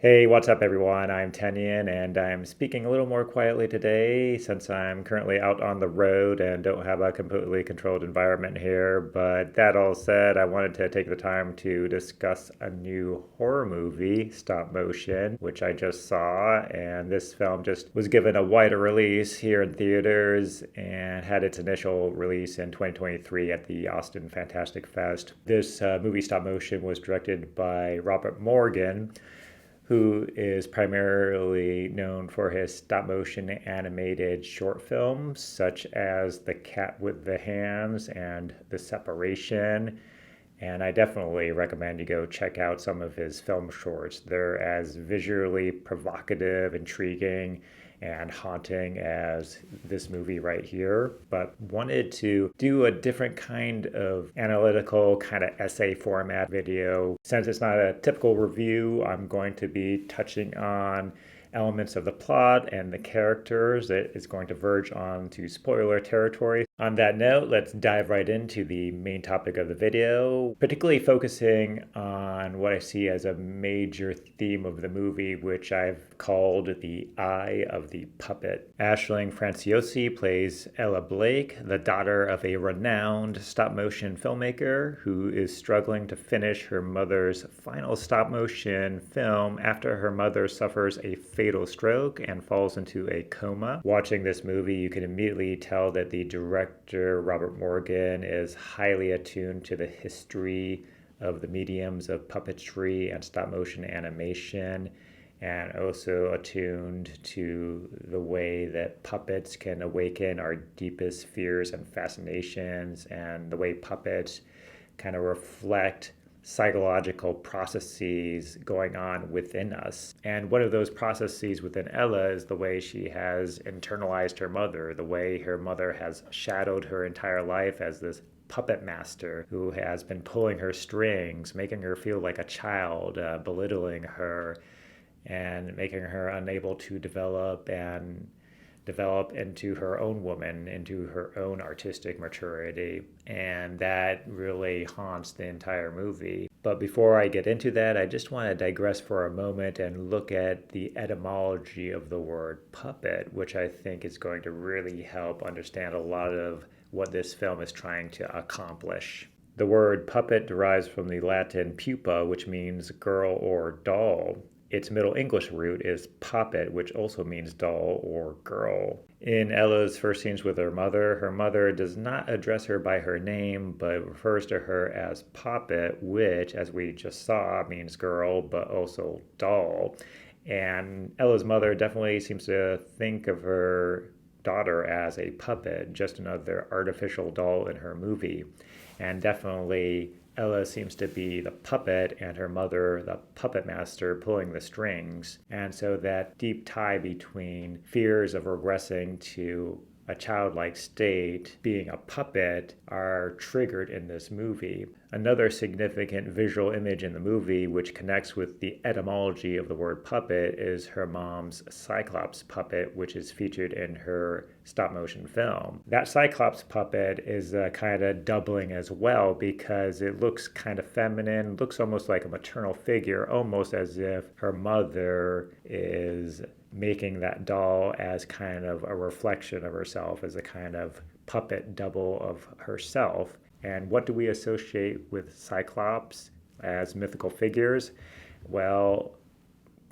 Hey, what's up, everyone? I'm Tenyan, and I'm speaking a little more quietly today since I'm currently out on the road and don't have a completely controlled environment here. But that all said, I wanted to take the time to discuss a new horror movie, Stop Motion, which I just saw. And this film just was given a wider release here in theaters and had its initial release in 2023 at the Austin Fantastic Fest. This movie, Stop Motion, was directed by Robert Morgan, who is primarily known for his stop motion animated short films, such as The Cat with the Hands and The Separation. And I definitely recommend you go check out some of his film shorts. They're as visually provocative, intriguing, and haunting as this movie right here, but wanted to do a different kind of analytical kind of essay format video. Since it's not a typical review, I'm going to be touching on elements of the plot and the characters. It is going to verge on to spoiler territory. On that note, let's dive right into the main topic of the video, particularly focusing on what I see as a major theme of the movie, which I've called the eye of the puppet. Aisling Franciosi plays Ella Blake, the daughter of a renowned stop-motion filmmaker who is struggling to finish her mother's final stop-motion film after her mother suffers a fatal stroke and falls into a coma. Watching this movie, you can immediately tell that the director, Robert Morgan, is highly attuned to the history of the mediums of puppetry and stop motion animation, and also attuned to the way that puppets can awaken our deepest fears and fascinations, and the way puppets kind of reflect psychological processes going on within us. And one of those processes within Ella is the way she has internalized her mother, the way her mother has shadowed her entire life as this puppet master who has been pulling her strings, making her feel like a child, belittling her, and making her unable to develop into her own woman, into her own artistic maturity. And that really haunts the entire movie. But before I get into that, I just want to digress for a moment and look at the etymology of the word puppet, which I think is going to really help understand a lot of what this film is trying to accomplish. The word puppet derives from the Latin pupa, which means girl or doll. Its Middle English root is poppet, which also means doll or girl. In Ella's first scenes with her mother does not address her by her name, but refers to her as poppet, which, as we just saw, means girl, but also doll. And Ella's mother definitely seems to think of her daughter as a puppet, just another artificial doll in her movie. And definitely Ella seems to be the puppet and her mother the puppet master pulling the strings. And so that deep tie between fears of regressing to a childlike state, being a puppet, are triggered in this movie. Another significant visual image in the movie, which connects with the etymology of the word puppet, is her mom's Cyclops puppet, which is featured in her stop motion film. That Cyclops puppet is kind of doubling as well because it looks kind of feminine, looks almost like a maternal figure, almost as if her mother is making that doll as kind of a reflection of herself, as a kind of puppet double of herself. And what do we associate with Cyclops as mythical figures? Well,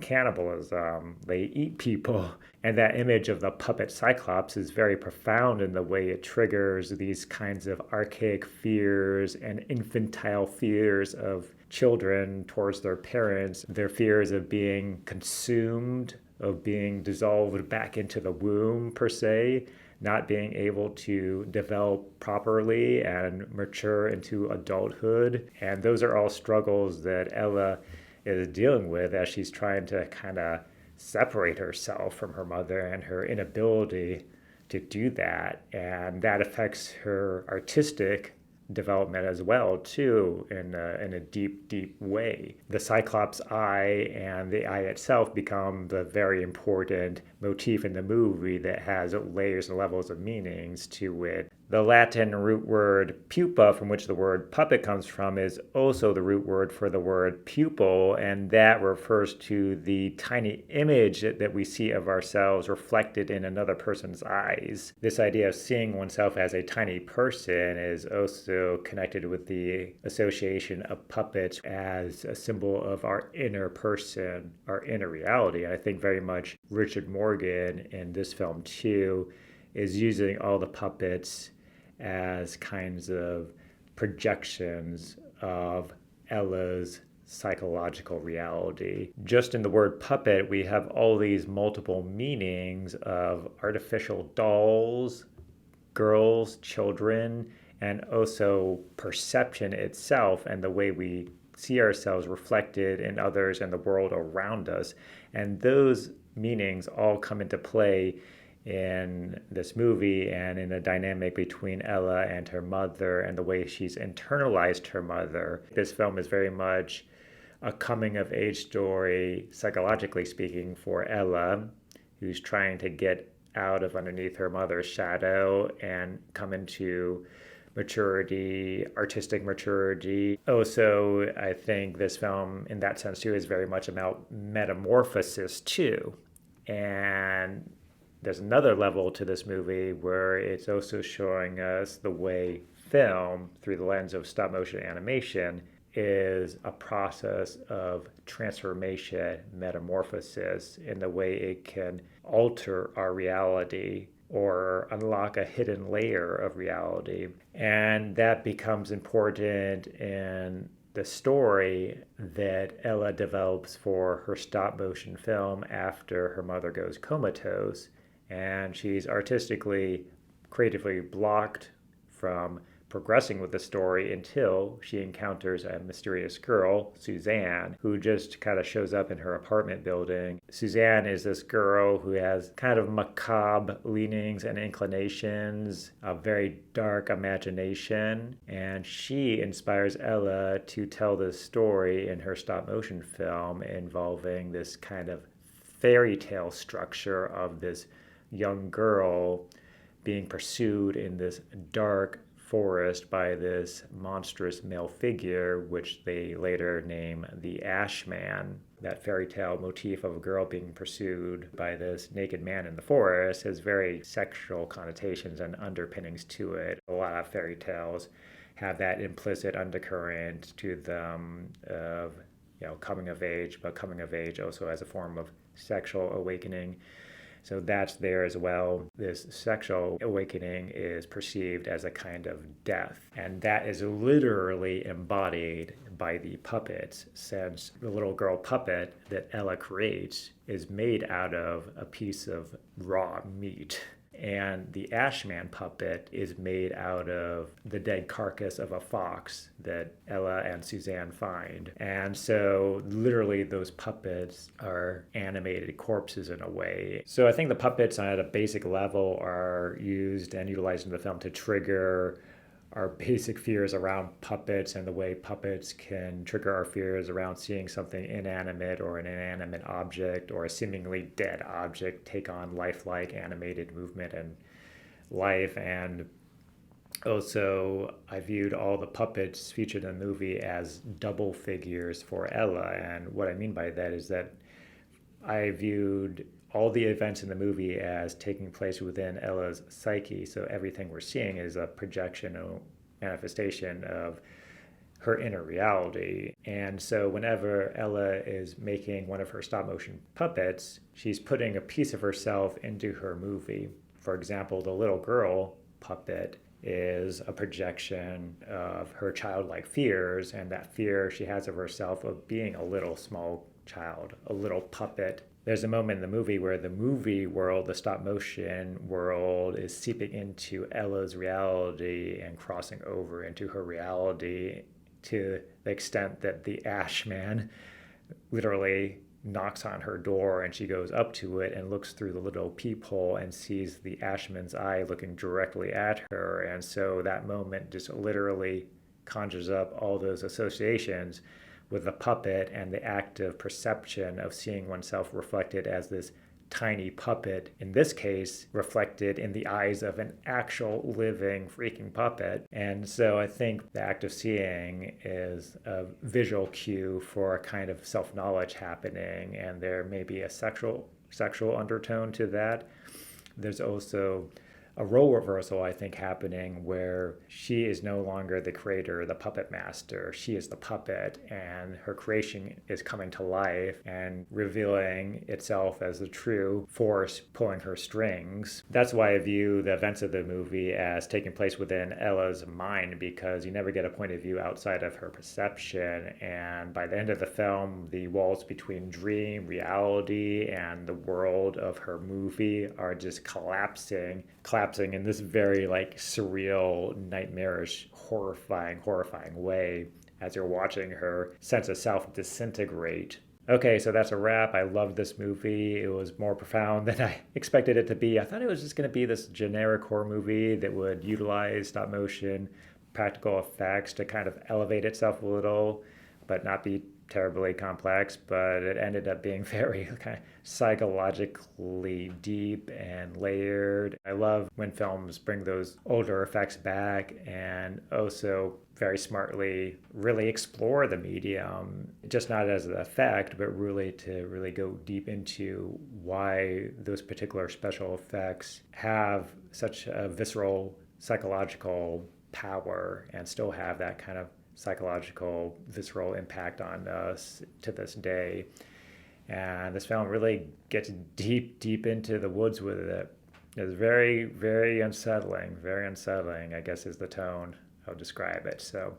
cannibalism. They eat people. And that image of the puppet Cyclops is very profound in the way it triggers these kinds of archaic fears and infantile fears of children towards their parents, their fears of being consumed, of being dissolved back into the womb, per se, not being able to develop properly and mature into adulthood. And those are all struggles that Ella is dealing with as she's trying to kind of separate herself from her mother and her inability to do that. And that affects her artistic development as well, too, in a deep, deep way. The Cyclops eye and the eye itself become the very important motif in the movie that has layers and levels of meanings to it. The Latin root word pupa, from which the word puppet comes from, is also the root word for the word pupil, and that refers to the tiny image that we see of ourselves reflected in another person's eyes. This idea of seeing oneself as a tiny person is also connected with the association of puppets as a symbol of our inner person, our inner reality. And I think very much Richard Morgan in this film too is using all the puppets as kinds of projections of Ella's psychological reality. Just in the word puppet, we have all these multiple meanings of artificial dolls, girls, children, and also perception itself and the way we see ourselves reflected in others and the world around us. And those meanings all come into play in this movie and in the dynamic between Ella and her mother and the way she's internalized her mother. This film is very much a coming of age story, psychologically speaking, for Ella, who's trying to get out of underneath her mother's shadow and come into maturity, artistic maturity. Also, I think this film, in that sense too, is very much about metamorphosis too. And there's another level to this movie where it's also showing us the way film, through the lens of stop motion animation, is a process of transformation, metamorphosis, in the way it can alter our reality or unlock a hidden layer of reality. And that becomes important in the story that Ella develops for her stop motion film after her mother goes comatose. And she's artistically, creatively blocked from progressing with the story until she encounters a mysterious girl, Suzanne, who just kind of shows up in her apartment building. Suzanne is this girl who has kind of macabre leanings and inclinations, a very dark imagination, and she inspires Ella to tell this story in her stop motion film involving this kind of fairy tale structure of this young girl being pursued in this dark forest by this monstrous male figure, which they later name the Ash Man. That fairy tale motif of a girl being pursued by this naked man in the forest has very sexual connotations and underpinnings to it. A lot of fairy tales have that implicit undercurrent to them of, coming of age, but coming of age also as a form of sexual awakening. So that's there as well. This sexual awakening is perceived as a kind of death. And that is literally embodied by the puppets, since the little girl puppet that Ella creates is made out of a piece of raw meat. And the Ashman puppet is made out of the dead carcass of a fox that Ella and Suzanne find. And so literally those puppets are animated corpses in a way. So I think the puppets at a basic level are used and utilized in the film to trigger our basic fears around puppets and the way puppets can trigger our fears around seeing something inanimate or an inanimate object or a seemingly dead object take on lifelike animated movement and life. And also, I viewed all the puppets featured in the movie as double figures for Ella. And what I mean by that is that I viewed all the events in the movie as taking place within Ella's psyche. So everything we're seeing is a projection or manifestation of her inner reality. And so whenever Ella is making one of her stop motion puppets, she's putting a piece of herself into her movie. For example, the little girl puppet is a projection of her childlike fears and that fear she has of herself of being a little small child, a little puppet. There's a moment in the movie where the movie world, the stop motion world, is seeping into Ella's reality and crossing over into her reality to the extent that the Ash Man literally knocks on her door and she goes up to it and looks through the little peephole and sees the Ashman's eye looking directly at her. And so that moment just literally conjures up all those associations with the puppet and the active perception of seeing oneself reflected as this tiny puppet, in this case, reflected in the eyes of an actual living freaking puppet. And so I think the act of seeing is a visual cue for a kind of self-knowledge happening, and there may be a sexual undertone to that. There's also a role reversal, I think, happening where she is no longer the creator, the puppet master. She is the puppet, and her creation is coming to life and revealing itself as the true force pulling her strings. That's why I view the events of the movie as taking place within Ella's mind, because you never get a point of view outside of her perception. And by the end of the film, the walls between dream, reality, and the world of her movie are just collapsing in this very like surreal, nightmarish, horrifying way as you're watching her sense of self disintegrate. Okay, so that's a wrap. I loved this movie. It was more profound than I expected it to be. I thought it was just going to be this generic horror movie that would utilize stop motion, practical effects to kind of elevate itself a little, but not be terribly complex. But it ended up being very kind of psychologically deep and layered. I love when films bring those older effects back and also very smartly really explore the medium, just not as an effect, but really to really go deep into why those particular special effects have such a visceral psychological power and still have that kind of psychological, visceral impact on us to this day. And this film really gets deep into the woods with it. It's very, very unsettling, I guess is the tone I'll describe it. So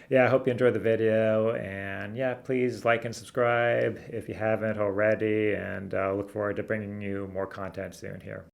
yeah, I hope you enjoyed the video, and yeah, please like and subscribe if you haven't already, and I'll look forward to bringing you more content soon here.